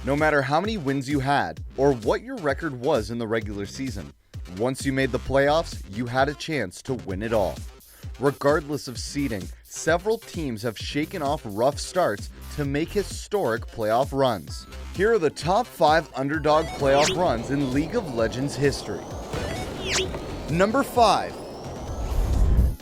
No matter how many wins you had, or what your record was in the regular season, once you made the playoffs, you had a chance to win it all. Regardless of seeding, several teams have shaken off rough starts to make historic playoff runs. Here are the top 5 underdog playoff runs in League of Legends history. Number 5.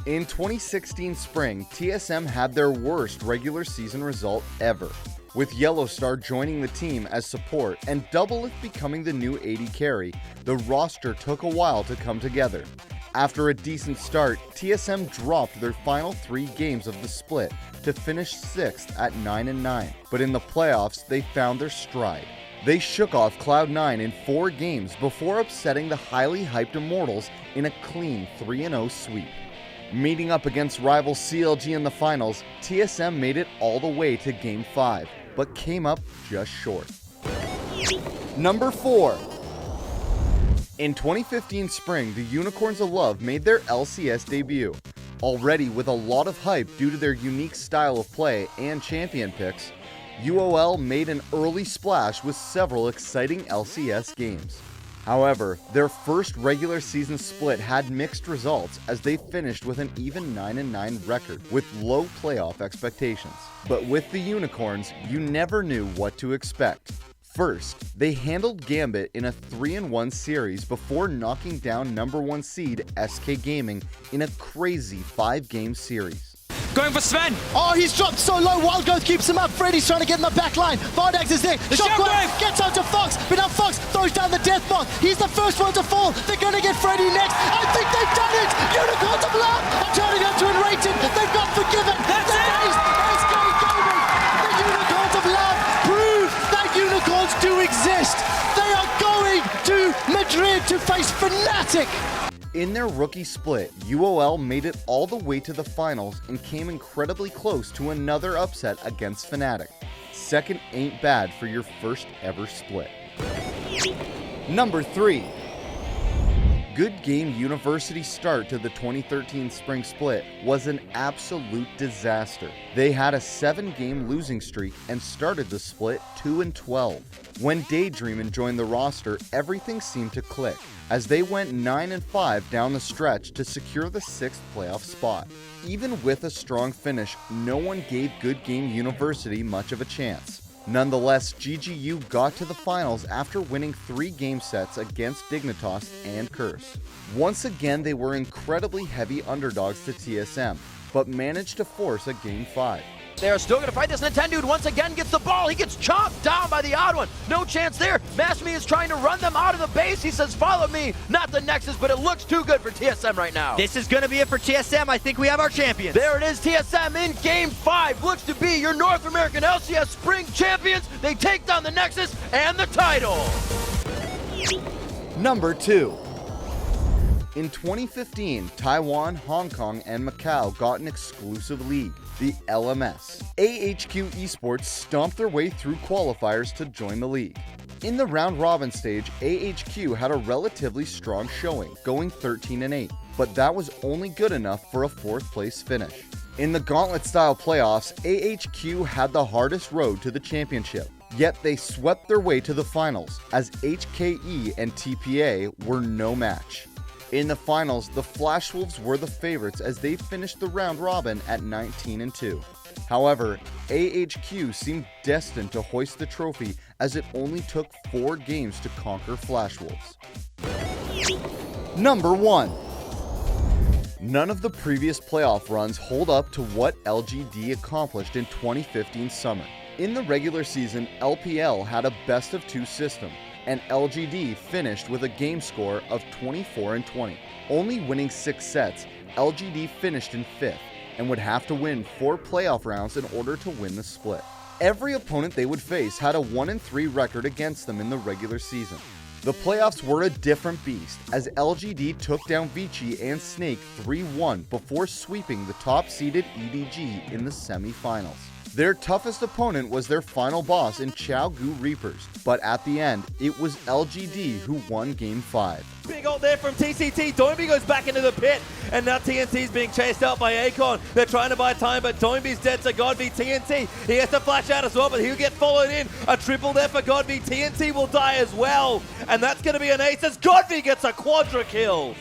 In 2016 spring, TSM had their worst regular season result ever, with Yellowstar joining the team as support and Doublelift becoming the new AD carry. The roster took a while to come together. After a decent start, TSM dropped their final 3 games of the split to finish 6th at 9-9, but in the playoffs they found their stride. They shook off Cloud9 in 4 games before upsetting the highly hyped Immortals in a clean 3-0 sweep. Meeting up against rival CLG in the finals, TSM made it all the way to Game 5, but came up just short. Number 4. In 2015 spring, the Unicorns of Love made their LCS debut. Already with a lot of hype due to their unique style of play and champion picks, UOL made an early splash with several exciting LCS games. However, their first regular season split had mixed results as they finished with an even 9-9 record with low playoff expectations. But with the Unicorns, you never knew what to expect. First, they handled Gambit in a 3-1 series before knocking down number 1 seed SK Gaming in a crazy 5-game series. Going for Sven. Oh, he's dropped so low. Wild Growth keeps him up. Freddy's trying to get in the back line. Vardax is there. Shockwave gets out to Fox, but now Fox throws down the death mark. He's the first one to fall. They're going to get Freddy next. I think they've done it. Unicorns of Love are turning up to Enrated. They've got Forgiven. That's it. SK Gaming. The Unicorns of Love prove that unicorns do exist. They are going to Madrid to face Fnatic. In their rookie split, UOL made it all the way to the finals and came incredibly close to another upset against Fnatic. Second ain't bad for your first ever split. Number 3. Good Game University's start to the 2013 spring split was an absolute disaster. They had a 7-game losing streak and started the split 2-12. When Daydream joined the roster, everything seemed to click, as they went 9-5 down the stretch to secure the 6th playoff spot. Even with a strong finish, no one gave Good Game University much of a chance. Nonetheless, GGU got to the finals after winning 3 game sets against Dignitas and Curse. Once again, they were incredibly heavy underdogs to TSM, but managed to force a Game 5. They are still going to fight this. Nintendo once again gets the ball. He gets chopped down by the odd one. No chance there. Mashme is trying to run them out of the base. He says, follow me. Not the Nexus, but it looks too good for TSM right now. This is going to be it for TSM. I think we have our champions. There it is. TSM in Game 5. Looks to be your North American LCS Spring Champions. They take down the Nexus and the title. Number 2. In 2015, Taiwan, Hong Kong, and Macau got an exclusive league, the LMS. AHQ eSports stomped their way through qualifiers to join the league. In the round-robin stage, AHQ had a relatively strong showing, going 13-8, but that was only good enough for a 4th place finish. In the gauntlet-style playoffs, AHQ had the hardest road to the championship, yet they swept their way to the finals, as HKE and TPA were no match. In the finals, the Flash Wolves were the favorites as they finished the round robin at 19-2. However, AHQ seemed destined to hoist the trophy as it only took 4 games to conquer Flash Wolves. Number 1. None of the previous playoff runs hold up to what LGD accomplished in 2015 summer. In the regular season, LPL had a best-of-2 system, and LGD finished with a game score of 24-20. Only winning 6 sets, LGD finished in 5th and would have to win 4 playoff rounds in order to win the split. Every opponent they would face had a 1-3 record against them in the regular season. The playoffs were a different beast as LGD took down Vici and Snake 3-1 before sweeping the top-seeded EDG in the semi-finals. Their toughest opponent was their final boss in Chow Gu Reapers, but at the end, it was LGD who won Game 5. Big ult there from TCT. Doinby goes back into the pit, and now TNT's being chased out by Akon. They're trying to buy time, but Doinby's dead, so Godby TNT, he has to flash out as well, but he'll get followed in. A triple there for Godby. TNT will die as well, and that's going to be an ace as Godby gets a quadra kill.